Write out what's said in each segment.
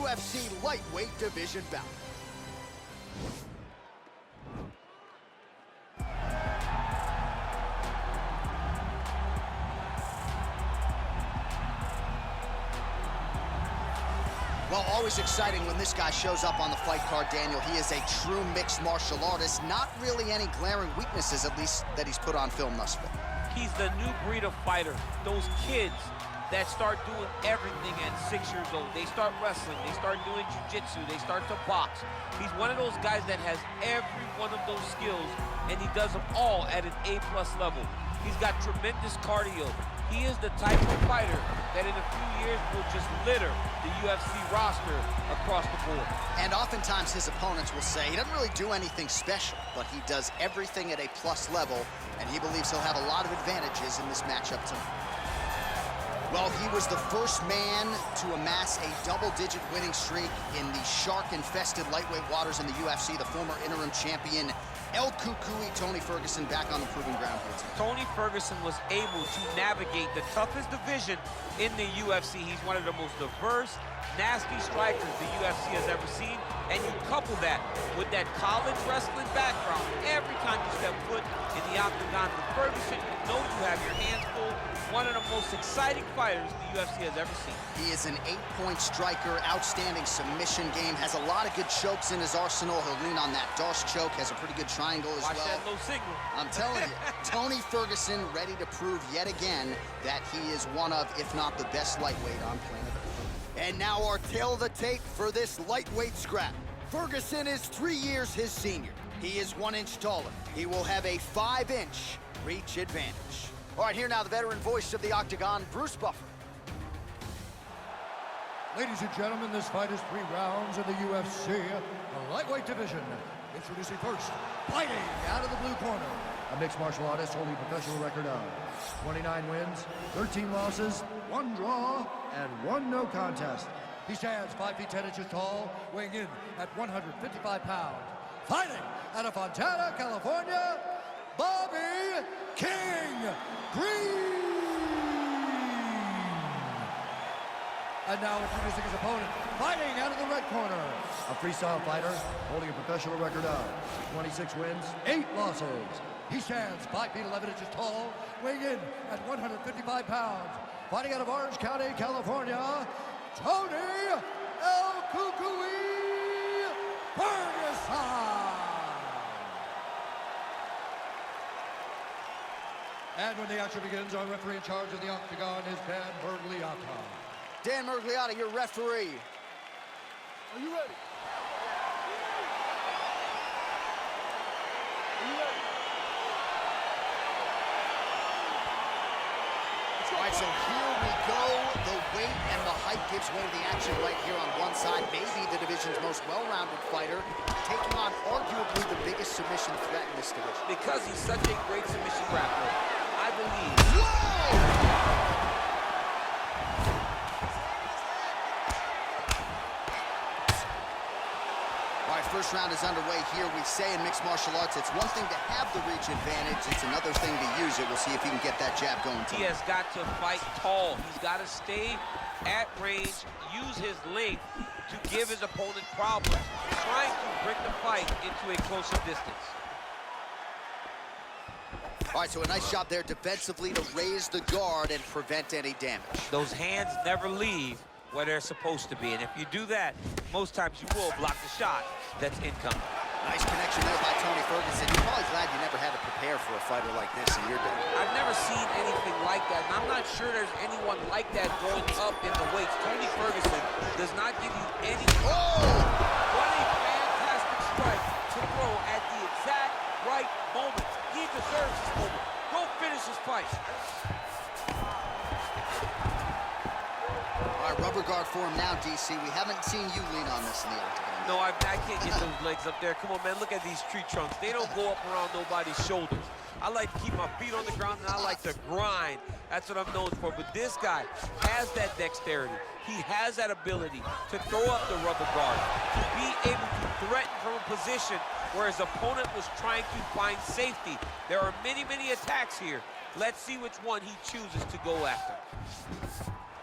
UFC lightweight division bout. Well, always exciting when this guy shows up on the fight card, Daniel. He is a true mixed martial artist. Not really any glaring weaknesses, at least, that he's put on film thus far. He's the new breed of fighter. Those kids that start doing everything at 6 years old. They start wrestling, they start doing jiu-jitsu, they start to box. He's one of those guys that has every one of those skills, and he does them all at an A+ level. He's got tremendous cardio. He is the type of fighter that in a few years will just litter the UFC roster across the board. And oftentimes his opponents will say he doesn't really do anything special, but he does everything at a plus level, and he believes he'll have a lot of advantages in this matchup tonight. Well, he was the first man to amass a double-digit winning streak in the shark-infested lightweight waters in the UFC, the former interim champion El Cucuy, Tony Ferguson, back on the proving ground here tonight. Tony Ferguson was able to navigate the toughest division in the UFC. He's one of the most diverse, nasty strikers the UFC has ever seen. And you couple that with that college wrestling background, every time you step foot in the octagon with Ferguson, you know you have your hands full. One of the most exciting fighters the UFC has ever seen. He is an 8-point striker, outstanding submission game, has a lot of good chokes in his arsenal. He'll lean on that Darce choke, has a pretty good triangle as well. Watch that low signal. I'm telling you, Tony Ferguson ready to prove yet again that he is one of, if not the best lightweight on planet Earth. And now our tail of the tape for this lightweight scrap. Ferguson is 3 years his senior. He is 1 inch taller. He will have a 5-inch reach advantage. All right, here now the veteran voice of the Octagon, Bruce Buffer. Ladies and gentlemen, this fight is 3 rounds in the UFC, the lightweight division. Introducing first, fighting out of the blue corner, a mixed martial artist holding a professional record of 29 wins, 13 losses, 1 draw, and 1 no contest. He stands 5 feet 10 inches tall, weighing in at 155 pounds. Fighting out of Fontana, California, Bobby King Green! And now introducing his opponent, fighting out of the red corner, a freestyle fighter holding a professional record of 26 wins, 8 losses. He stands 5 feet 11 inches tall, weighing in at 155 pounds. Fighting out of Orange County, California, Tony El Cucuy Ferguson! And when the action begins, our referee in charge of the Octagon is Dan Mergliata. Dan Mergliata, your referee. Are you ready? Are you ready? All right, so here we go. The weight and the height gives way to the action right here on one side. Maybe the division's most well-rounded fighter, taking on arguably the biggest submission threat in this division. Because he's such a great submission grappler, I believe. Whoa! All right, first round is underway here. We say in mixed martial arts, it's one thing to have the reach advantage. It's another thing to use it. We'll see if he can get that jab going tonight. He has got to fight tall. He's got to stay at range, use his length to give his opponent problems, trying to bring the fight into a closer distance. All right, so a nice job there defensively to raise the guard and prevent any damage. Those hands never leave where they're supposed to be, and if you do that, most times you will block the shot that's incoming. Nice connection there by Tony Ferguson. You're probably glad you never had to prepare for a fighter like this in your day. I've never seen anything like that, and I'm not sure there's anyone like that going up in the weights. Tony Ferguson does not give you any... Oh! What a fantastic strike to throw at the exact right moment. He deserves this moment. Go finish his fight. All right, rubber guard for him now, DC. We haven't seen you lean on this in the octagon. No, I can't get those legs up there. Come on, man, look at these tree trunks. They don't go up around nobody's shoulders. I like to keep my feet on the ground, and I like to grind. That's what I'm known for. But this guy has that dexterity. He has that ability to throw up the rubber guard, to be able to threaten from a position where his opponent was trying to find safety. There are many, many attacks here. Let's see which one he chooses to go after.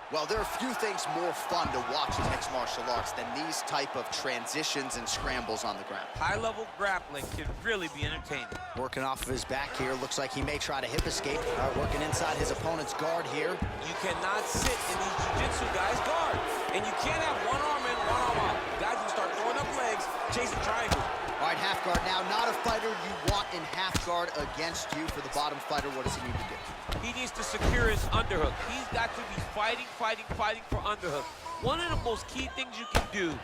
Well, there are few things more fun to watch in mixed martial arts than these type of transitions and scrambles on the ground. High-level grappling can really be entertaining. Working off of his back here. Looks like he may try to hip escape. All right, working inside his opponent's guard here. You cannot sit in these jiu-jitsu guys' guard. And you can't have one arm in, one arm out. Guys will start throwing up legs, chasing triangles. All right, half guard now. Not a fighter you want in half guard against you. For the bottom fighter, what does he need to do? He needs to secure his underhook. He's got to be fighting for underhook. One of the most key things you can do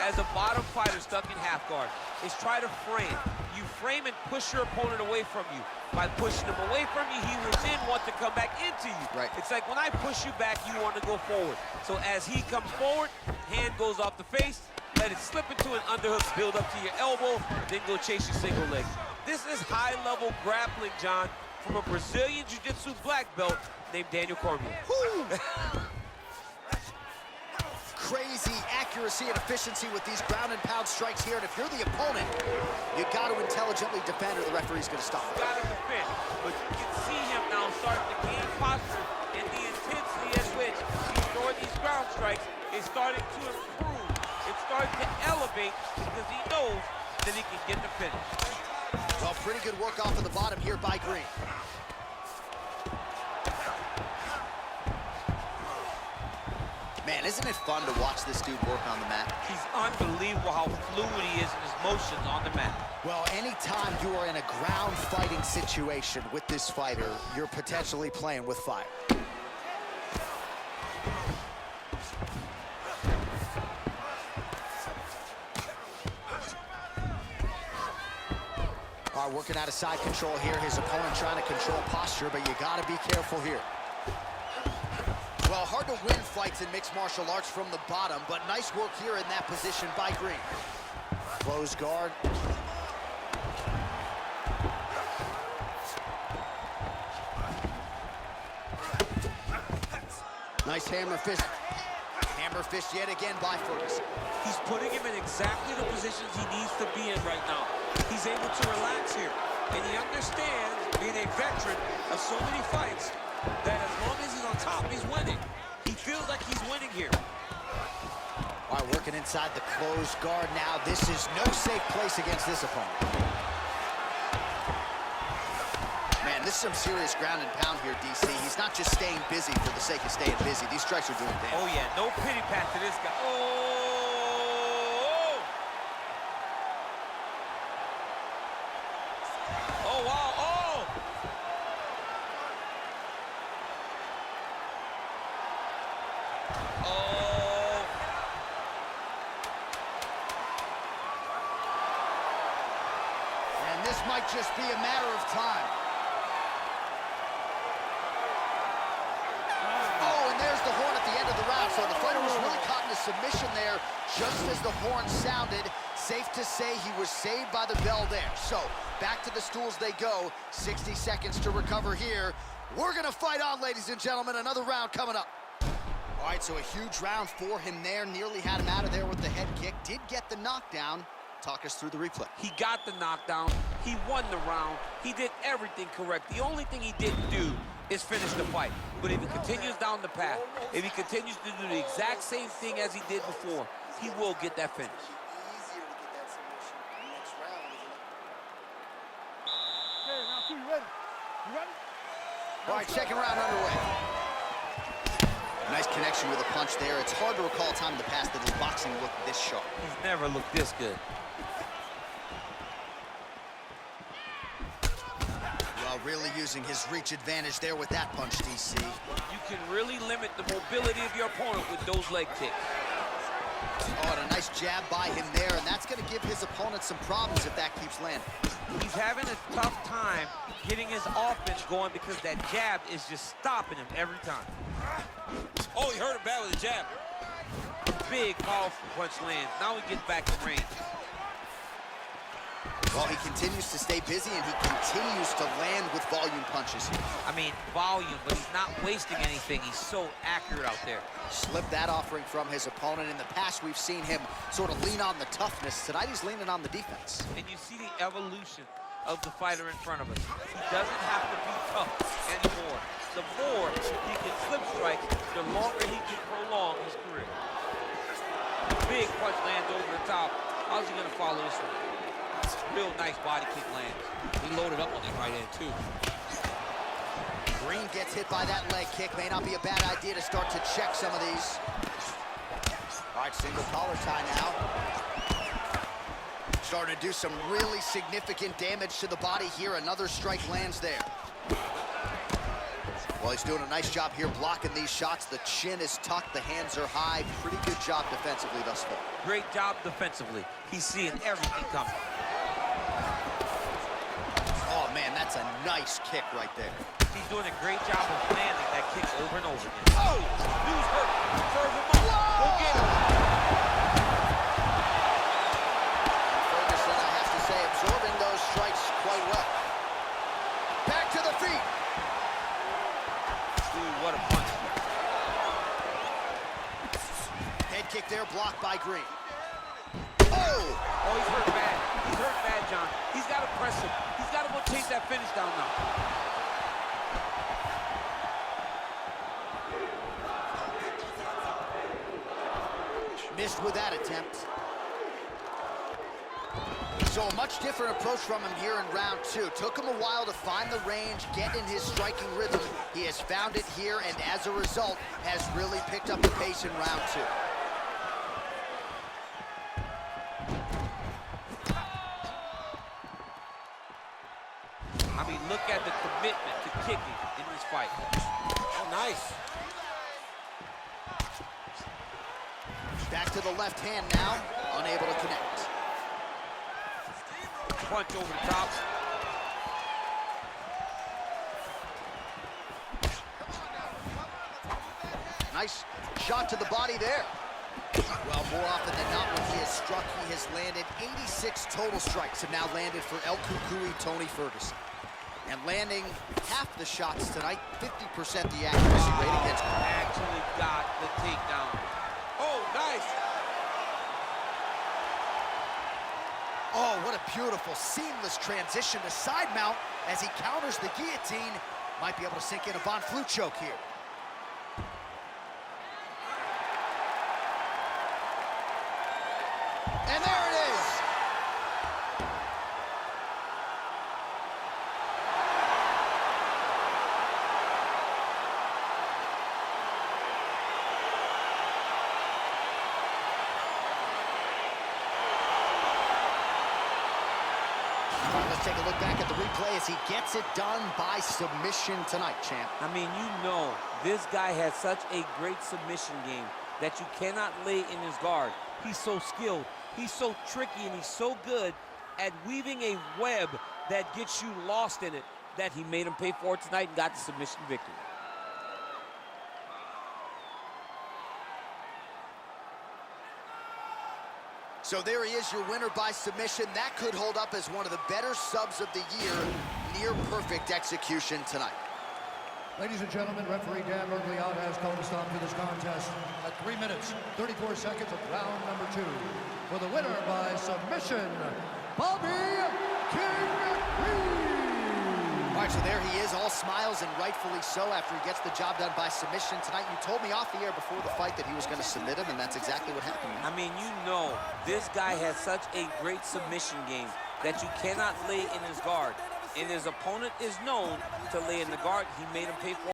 as a bottom fighter stuck in half guard is try to frame. You frame and push your opponent away from you. By pushing him away from you, he will then want to come back into you. Right. It's like when I push you back, you want to go forward. So as he comes forward, hand goes off the face, let it slip into an underhook, build up to your elbow, then go chase your single leg. This is high-level grappling, John, from a Brazilian Jiu-Jitsu black belt named Daniel Cormier. Crazy accuracy and efficiency with these ground and pound strikes here. And if you're the opponent, you got to intelligently defend or the referee's going to stop. Got to defend, but you can see him now starting to gain posture, and the intensity at which he's throwing these ground strikes is starting to improve. It's starting to elevate because he knows that he can get the finish. Well, pretty good work off of the bottom here by Green. Man, isn't it fun to watch this dude work on the mat? He's unbelievable how fluid he is in his motions on the mat. Well, anytime you are in a ground fighting situation with this fighter, you're potentially playing with fire. All right, working out of side control here. His opponent trying to control posture, but you got to be careful here. Well, hard to win fights in mixed martial arts from the bottom, but nice work here in that position by Green. Close guard. Nice hammer fist. Hammer fist yet again by Ferguson. He's putting him in exactly the positions he needs to be in right now. He's able to relax here. And he understands, being a veteran of so many fights, that as long as he's on top, he's winning. He feels like he's winning here. All right, working inside the closed guard now. This is no safe place against this opponent. Man, this is some serious ground and pound here, DC. He's not just staying busy for the sake of staying busy. These strikes are doing damage. Oh, yeah, no pity pat to this guy. Oh! Oh, wow, oh! Oh! And this might just be a matter of time. Oh, and there's the horn at the end of the round. So the fighter was really caught in a submission there just as the horn sounded. Safe to say he was saved by the bell there. So back to the stools they go. 60 seconds to recover here. We're going to fight on, ladies and gentlemen. Another round coming up. All right, so a huge round for him there. Nearly had him out of there with the head kick. Did get the knockdown. Talk us through the replay. He got the knockdown. He won the round. He did everything correct. The only thing he didn't do is finish the fight. But if he continues down the path, if he continues to do the exact same thing as he did before, he will get that finish. All right, second round underway. Nice connection with a punch there. It's hard to recall a time in the past that his boxing looked this sharp. He's never looked this good. Well, really using his reach advantage there with that punch, DC. You can really limit the mobility of your opponent with those leg kicks. Oh, and a nice jab by him there, and that's going to give his opponent some problems if that keeps landing. He's having a tough time getting his offense going because that jab is just stopping him every time. Oh, he hurt him bad with a jab. Big, powerful punch lands. Now he gets back in range. Well, he continues to stay busy, and he continues to land with volume punches here. I mean, volume, but he's not wasting anything. He's so accurate out there. Slipped that offering from his opponent. In the past, we've seen him sort of lean on the toughness. Tonight, he's leaning on the defense. And you see the evolution of the fighter in front of us. He doesn't have to be tough anymore. the more he can slip strike, the longer he can prolong his career. Big punch lands over the top. How's he gonna follow this one? Real nice body kick lands. He loaded up on that right hand too. Green gets hit by that leg kick. May not be a bad idea to start to check some of these. All right, single collar tie now. Starting to do some really significant damage to the body here. Another strike lands there. Well, he's doing a nice job here blocking these shots. The chin is tucked, the hands are high. Pretty good job defensively thus far. Great job defensively. He's seeing everything coming. Oh, man, that's a nice kick right there. He's doing a great job of landing that kick over and over again. Oh, dude's hurt. Serve him up. Go get him. Ferguson, I have to say, absorbing those strikes quite well. Back to the feet. Dude, what a punch. Head kick there, blocked by Green. Oh! Oh, he's hurt bad. He's hurt bad, John. He's got to press him. He's got to go chase that finish down now. Missed with that attempt. So a much different approach from him here in round two. Took him a while to find the range, get in his striking rhythm. He has found it here, and as a result, has really picked up the pace in round two. I mean, look at the commitment to kicking in this fight. Oh, nice. Back to the left hand now, unable to connect. Punch over the top. Nice shot to the body there. Well, more often than not, when he has struck, he has landed 86 total strikes, have now landed for El Cucuy, Tony Ferguson. And landing half the shots tonight, 50% the accuracy rate against him. Actually got the takedown. Oh, nice. Oh, what a beautiful, seamless transition to side mount as he counters the guillotine. Might be able to sink in a Von Flue choke here. And there it is. All right, let's take a look back at the replay as he gets it done by submission tonight, champ. I mean, you know, this guy has such a great submission game that you cannot lay in his guard. He's so skilled, he's so tricky, and he's so good at weaving a web that gets you lost in it that he made him pay for it tonight and got the submission victory. So there he is, your winner by submission. That could hold up as one of the better subs of the year. Near perfect execution tonight. Ladies and gentlemen, referee Dan Mergliot has called a stop to this contest at 3 minutes, 34 seconds of round number 2. For the winner by submission, Bobby King Green. All right, so there he is, all smiles, and rightfully so after he gets the job done by submission tonight. You told me off the air before the fight that he was going to submit him, and that's exactly what happened. I mean, you know, this guy has such a great submission game that you cannot lay in his guard. And his opponent is known to lay in the guard. He made him pay for it.